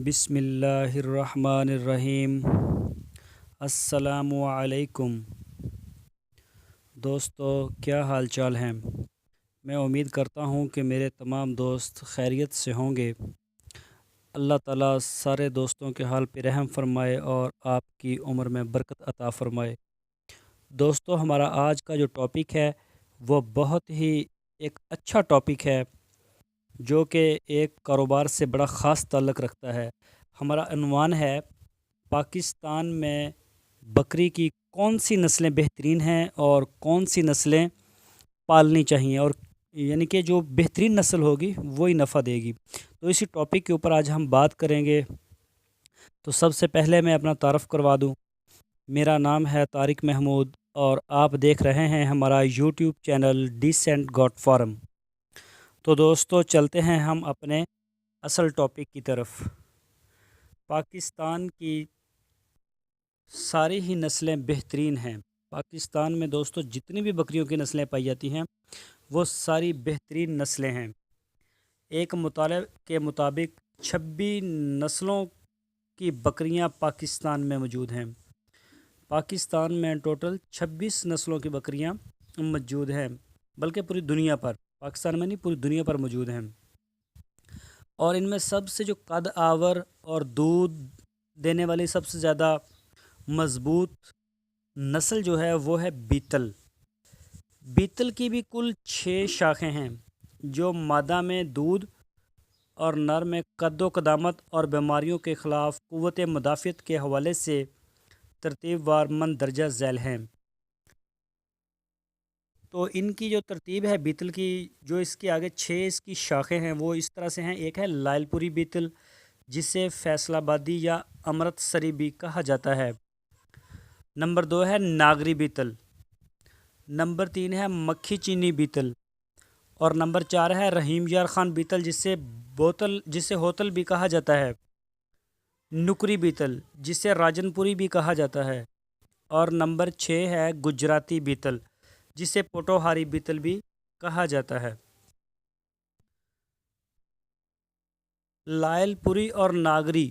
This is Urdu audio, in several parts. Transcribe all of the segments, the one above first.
بسم اللہ الرحمن الرحیم۔ السلام علیکم دوستو، کیا حال چال ہیں؟ میں امید کرتا ہوں کہ میرے تمام دوست خیریت سے ہوں گے۔ اللہ تعالیٰ سارے دوستوں کے حال پہ رحم فرمائے اور آپ کی عمر میں برکت عطا فرمائے۔ دوستو، ہمارا آج کا جو ٹاپک ہے وہ بہت ہی ایک اچھا ٹاپک ہے جو کہ ایک کاروبار سے بڑا خاص تعلق رکھتا ہے۔ ہمارا عنوان ہے پاکستان میں بکری کی کون سی نسلیں بہترین ہیں اور کون سی نسلیں پالنی چاہیے، اور یعنی کہ جو بہترین نسل ہوگی وہی نفع دے گی۔ تو اسی ٹاپک کے اوپر آج ہم بات کریں گے۔ تو سب سے پہلے میں اپنا تعارف کروا دوں۔ میرا نام ہے طارق محمود اور آپ دیکھ رہے ہیں ہمارا YouTube channel decent got form. تو دوستو، چلتے ہیں ہم اپنے اصل ٹاپک کی طرف۔ پاکستان کی ساری ہی نسلیں بہترین ہیں۔ پاکستان میں دوستو جتنی بھی بکریوں کی نسلیں پائی جاتی ہیں وہ ساری بہترین نسلیں ہیں۔ ایک مطالعے کے مطابق 26 نسلوں کی بکریاں پاکستان میں موجود ہیں۔ پاکستان میں ٹوٹل 26 نسلوں کی بکریاں موجود ہیں، بلکہ پوری دنیا پر، پاکستان میں نہیں پوری دنیا پر موجود ہیں۔ اور ان میں سب سے جو قد آور اور دودھ دینے والی سب سے زیادہ مضبوط نسل جو ہے وہ ہے بیتل۔ بیتل کی بھی کل 6 شاخیں ہیں جو مادہ میں دودھ اور نر میں قد و قدامت اور بیماریوں کے خلاف قوت مدافعت کے حوالے سے ترتیب وار مندرجہ ذیل ہیں۔ تو ان کی جو ترتیب ہے بیتل کی، جو اس کے آگے 6 اس کی شاخیں ہیں وہ اس طرح سے ہیں۔ ایک ہے لائل پوری بیتل، جسے فیصل آبادی یا امرت سری بھی کہا جاتا ہے۔ نمبر 2 ہے ناگری بیتل۔ نمبر 3 ہے مکھی چینی بیتل، اور نمبر 4 ہے رحیم یار خان بیتل، جسے ہوتل بھی کہا جاتا ہے۔ نکری بیتل، جسے راجن پوری بھی کہا جاتا ہے، اور نمبر 6 ہے گجراتی بیتل، جسے پوٹوہاری بیتل بھی کہا جاتا ہے۔ لائل پوری اور ناگری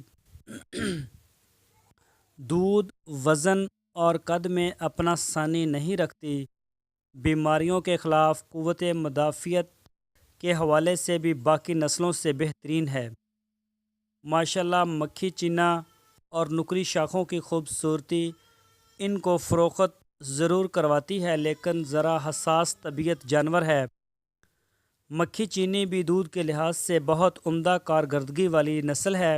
دودھ، وزن اور قد میں اپنا ثانی نہیں رکھتی، بیماریوں کے خلاف قوت مدافعت کے حوالے سے بھی باقی نسلوں سے بہترین ہے۔ ماشاءاللہ مکھی چینا اور نکری شاخوں کی خوبصورتی ان کو فروخت ضرور کرواتی ہے، لیکن ذرا حساس طبیعت جانور ہے۔ مکھی چینی بھی دودھ کے لحاظ سے بہت عمدہ کارکردگی والی نسل ہے۔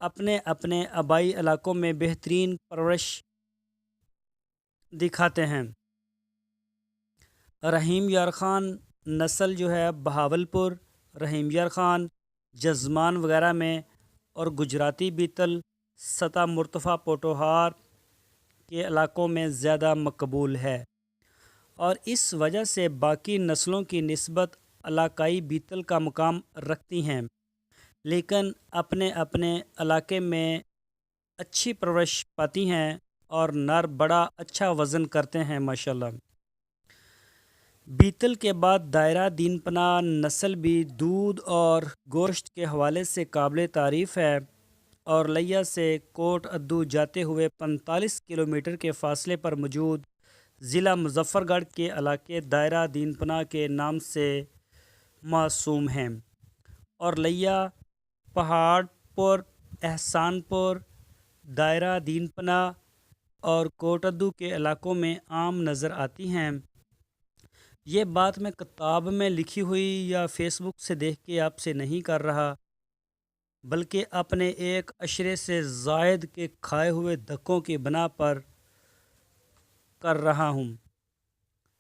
اپنے اپنے آبائی علاقوں میں بہترین پرورش دکھاتے ہیں۔ رحیم یار خان نسل جو ہے بہاولپور، رحیم یار خان، جزمان وغیرہ میں، اور گجراتی بیتل سطح مرتفع پوٹوہار کے علاقوں میں زیادہ مقبول ہے، اور اس وجہ سے باقی نسلوں کی نسبت علاقائی بیتل کا مقام رکھتی ہیں، لیکن اپنے اپنے علاقے میں اچھی پرورش پاتی ہیں اور نر بڑا اچھا وزن کرتے ہیں ماشاءاللہ۔ بیتل کے بعد دائرہ دین پناہ نسل بھی دودھ اور گوشت کے حوالے سے قابل تعریف ہے، اور لیا سے کوٹ ادو جاتے ہوئے 45 کلومیٹر کے فاصلے پر موجود ضلع مظفر گڑھ کے علاقے دائرہ دین پناہ کے نام سے موسوم ہیں، اور لیا پہاڑ پور، احسان پور، دائرہ دین پناہ اور کوٹ ادو کے علاقوں میں عام نظر آتی ہیں۔ یہ بات میں کتاب میں لکھی ہوئی یا فیس بک سے دیکھ کے آپ سے نہیں کر رہا، بلکہ اپنے ایک عشرے سے زائد کے کھائے ہوئے دھکوں کی بنا پر کر رہا ہوں۔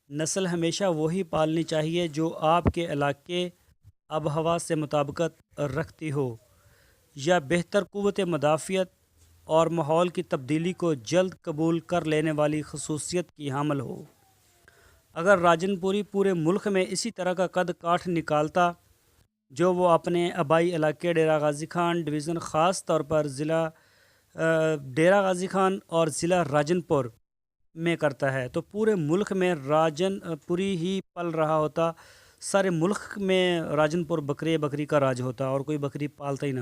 نسل ہمیشہ وہی پالنی چاہیے جو آپ کے علاقے آب و ہوا سے مطابقت رکھتی ہو، یا بہتر قوت مدافعت اور ماحول کی تبدیلی کو جلد قبول کر لینے والی خصوصیت کی حامل ہو۔ اگر راجن پوری پورے ملک میں اسی طرح کا قد کاٹ نکالتا جو وہ اپنے آبائی علاقے ڈیرہ غازی خان ڈویژن، خاص طور پر ضلع ڈیرہ غازی خان اور ضلع راجن پور میں کرتا ہے، تو پورے ملک میں راجن پوری ہی پل رہا ہوتا۔ سارے ملک میں راجن پور بکری کا راج ہوتا اور کوئی بکری پالتا ہی نہ۔